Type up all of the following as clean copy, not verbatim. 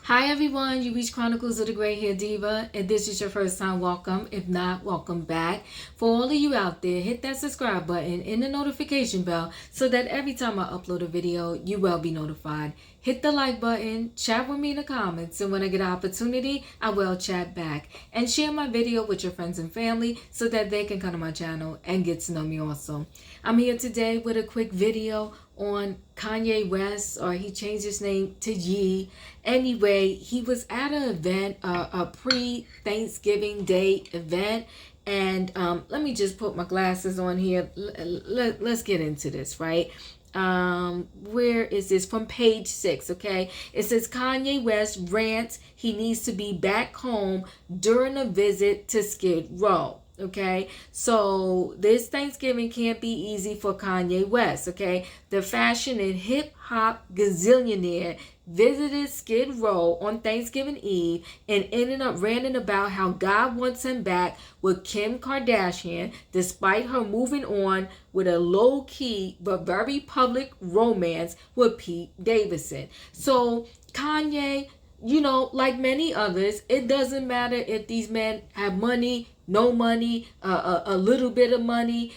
Hi everyone, you reach Chronicles of the Gray Hair Diva. If this is your first time, welcome. If not, welcome back. For all of you out there, hit that subscribe button and the notification bell so that every time I upload a video, you will be notified. Hit the like button, chat with me in the comments, and when I get an opportunity, I will chat back. And share my video with your friends and family so that they can come to my channel and get to know me also. I'm here today with a quick video on Kanye West, or he changed his name to Ye. Anyway, he was at an event, a pre-Thanksgiving Day event, and let me just put my glasses on here. Let's get into this, right? Where is this? From page 6, okay? It says Kanye West rants he needs to be back home during a visit to Skid Row. Okay, so this Thanksgiving can't be easy for Kanye West. Okay, the fashion and hip hop gazillionaire visited Skid Row on Thanksgiving Eve and ended up ranting about how God wants him back with Kim Kardashian, despite her moving on with a low-key but very public romance with Pete Davidson. So Kanye, you know, like many others, it doesn't matter if these men have money, no money, a little bit of money,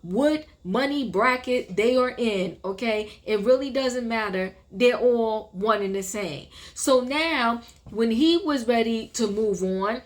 what money bracket they are in, okay? It really doesn't matter. They're all one and the same. So now, when he was ready to move on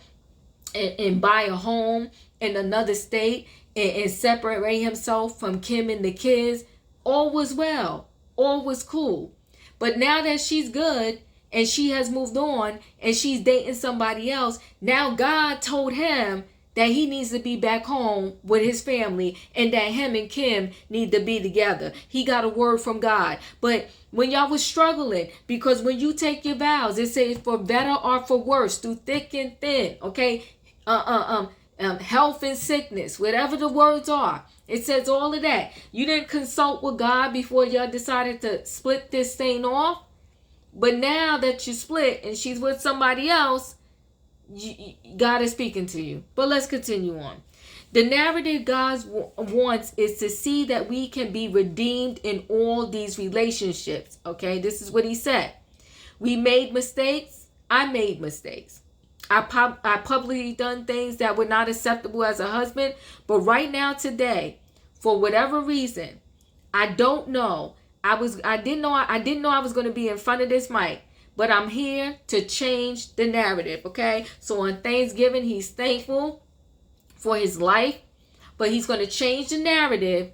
and buy a home in another state and separate himself from Kim and the kids, all was well. All was cool. But now that she's good, and she has moved on and she's dating somebody else, now God told him that he needs to be back home with his family and that him and Kim need to be together. He got a word from God. But when y'all was struggling, because when you take your vows, it says for better or for worse, through thick and thin, okay? Health and sickness, whatever the words are. It says all of that. You didn't consult with God before y'all decided to split this thing off. But now that you split and she's with somebody else, God is speaking to you. But let's continue on. The narrative God wants is to see that we can be redeemed in all these relationships. Okay, this is what he said. We made mistakes. I made mistakes. I publicly done things that were not acceptable as a husband. But right now, today, for whatever reason, I don't know. I didn't know I was going to be in front of this mic, but I'm here to change the narrative, okay? So on Thanksgiving, he's thankful for his life, but he's going to change the narrative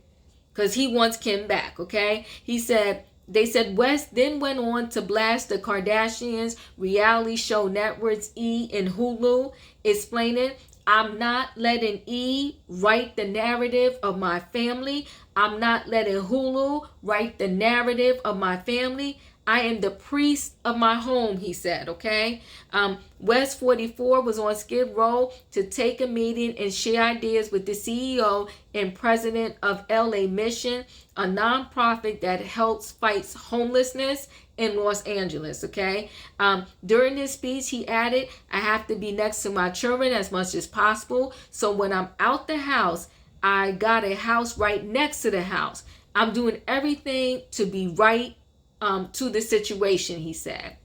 because he wants Kim back, okay? They said West then went on to blast the Kardashians' reality show networks E and Hulu, explaining, I'm not letting E write the narrative of my family. I'm not letting Hulu write the narrative of my family. I am the priest of my home, he said, okay? West 44 was on Skid Row to take a meeting and share ideas with the CEO and president of LA Mission, a nonprofit that helps fight homelessness in Los Angeles, okay? During this speech, he added, I have to be next to my children as much as possible. So when I'm out the house, I got a house right next to the house. I'm doing everything to be right to the situation, he said.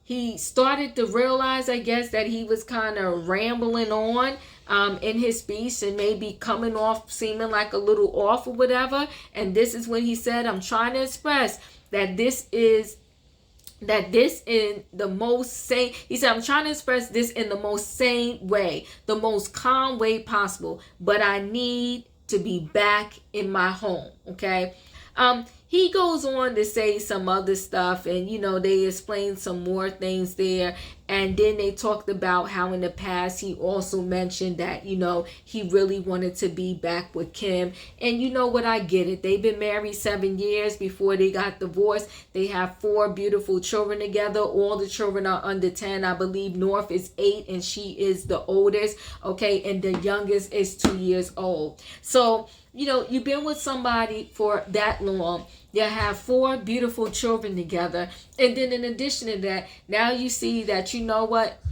He started to realize, I guess, that he was kind of rambling on in his speech and maybe coming off seeming like a little off or whatever. And this is when he said, I'm trying to express that this in the most sane. He said, I'm trying to express this in the most sane way, the most calm way possible, but I need to be back in my home, okay? He goes on to say some other stuff, and they explain some more things there. And then they talked about how in the past he also mentioned that he really wanted to be back with Kim. And you know what, I get it. They've been married 7 years before they got divorced. They have 4 beautiful children together. All the children are under 10. I believe North is 8 and she is the oldest, okay, and the youngest is 2 years old. So you've been with somebody for that long. You have 4 beautiful children together. And then in addition to that, now you see that,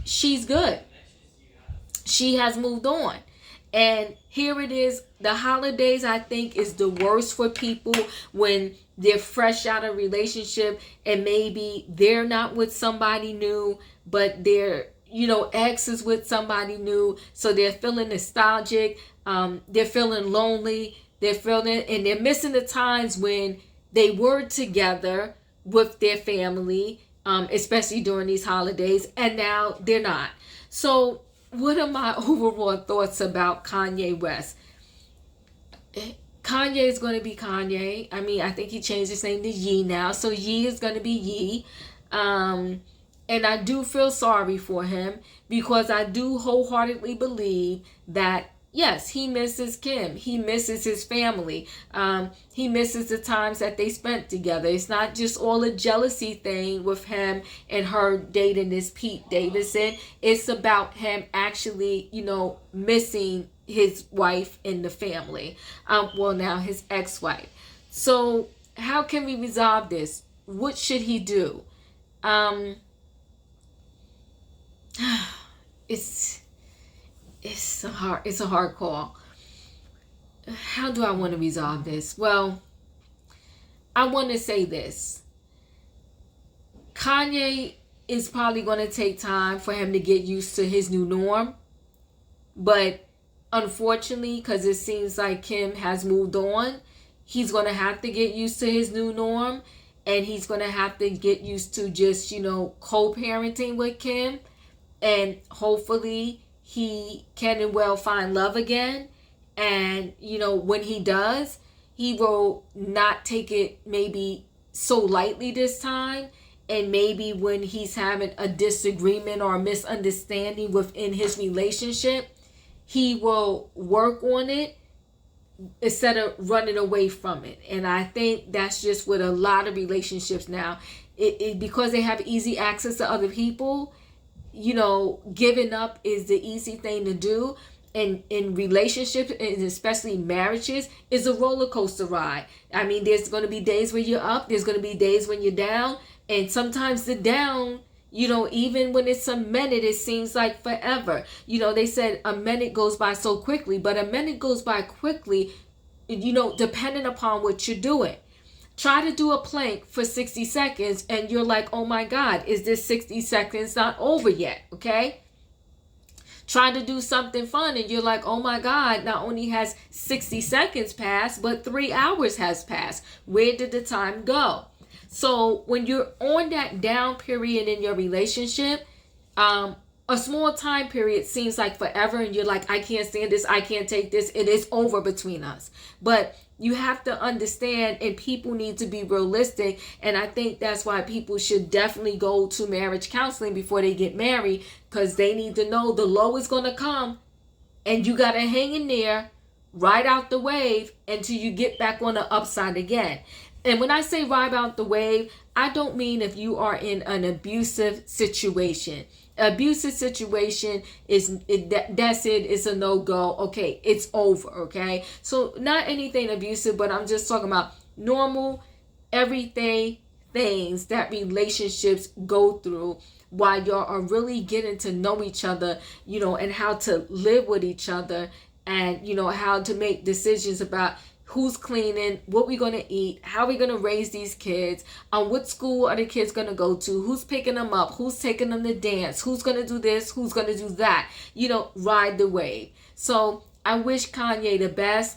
she's good. She has moved on. And here it is. The holidays, I think, is the worst for people when they're fresh out of a relationship and maybe they're not with somebody new, but their ex is with somebody new. So they're feeling nostalgic. They're feeling lonely. And they're missing the times when they were together with their family, especially during these holidays, and now they're not. So what are my overall thoughts about Kanye West? Kanye is going to be Kanye. I mean, I think he changed his name to Ye now. So Ye is going to be Ye. And I do feel sorry for him because I do wholeheartedly believe that, yes, he misses Kim. He misses his family. He misses the times that they spent together. It's not just all a jealousy thing with him and her dating this Pete Davidson. It's about him actually, missing his wife and the family. Now his ex-wife. So how can we resolve this? What should he do? It's a hard call. How do I want to resolve this? Well, I want to say this. Kanye is probably going to take time for him to get used to his new norm. But unfortunately, because it seems like Kim has moved on, he's going to have to get used to his new norm. And he's going to have to get used to just, co-parenting with Kim. And hopefully he can and will find love again. And, when he does, he will not take it maybe so lightly this time. And maybe when he's having a disagreement or a misunderstanding within his relationship, he will work on it instead of running away from it. And I think that's just with a lot of relationships now. Because they have easy access to other people, giving up is the easy thing to do. And in relationships, and especially marriages, is a roller coaster ride. I mean, there's going to be days where you're up, there's going to be days when you're down, and sometimes the down, even when it's a minute, it seems like forever. They said a minute goes by so quickly, but a minute goes by quickly, depending upon what you're doing. Try to do a plank for 60 seconds and you're like, oh my God, is this 60 seconds not over yet? Okay. Try to do something fun and you're like, oh my God, not only has 60 seconds passed, but 3 hours has passed. Where did the time go? So when you're on that down period in your relationship, a small time period seems like forever and you're like, I can't stand this, I can't take this, it is over between us. But you have to understand, and people need to be realistic, and I think that's why people should definitely go to marriage counseling before they get married, because they need to know the low is going to come and you got to hang in there, ride out the wave until you get back on the upside again. And when I say ride out the wave, I don't mean if you are in an abusive situation. Abusive situation that's it. It's a no-go. Okay, it's over. Okay, so not anything abusive, but I'm just talking about normal, everyday things that relationships go through while y'all are really getting to know each other, and how to live with each other, and how to make decisions about who's cleaning, what we're going to eat, how we're going to raise these kids, what school are the kids going to go to, who's picking them up, who's taking them to dance, who's going to do this, who's going to do that, ride the wave. So I wish Kanye the best,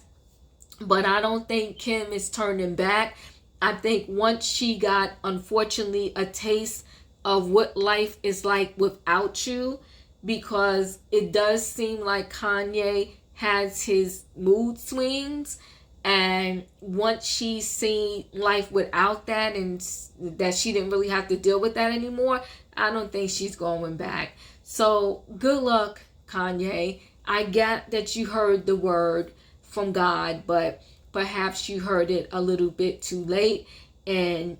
but I don't think Kim is turning back. I think once she got, unfortunately, a taste of what life is like without you, because it does seem like Kanye has his mood swings. And once she seen life without that, and that she didn't really have to deal with that anymore, I don't think she's going back. So good luck, Kanye. I get that you heard the word from God, but perhaps you heard it a little bit too late. And,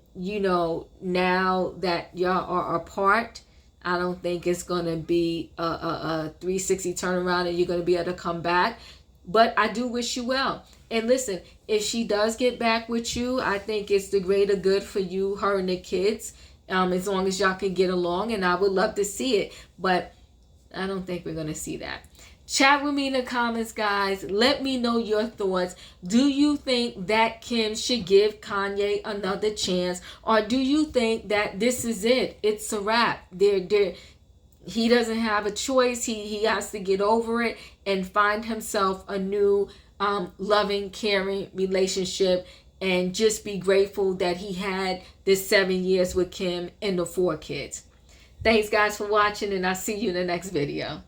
now that y'all are apart, I don't think it's going to be a 360 turnaround and you're going to be able to come back. But I do wish you well. And listen, if she does get back with you, I think it's the greater good for you, her and the kids, as long as y'all can get along. And I would love to see it. But I don't think we're going to see that. Chat with me in the comments, guys. Let me know your thoughts. Do you think that Kim should give Kanye another chance? Or do you think that this is it? It's a wrap. He doesn't have a choice. He has to get over it and find himself a new loving, caring relationship, and just be grateful that he had this 7 years with Kim and the 4 kids. Thanks, guys, for watching, and I'll see you in the next video.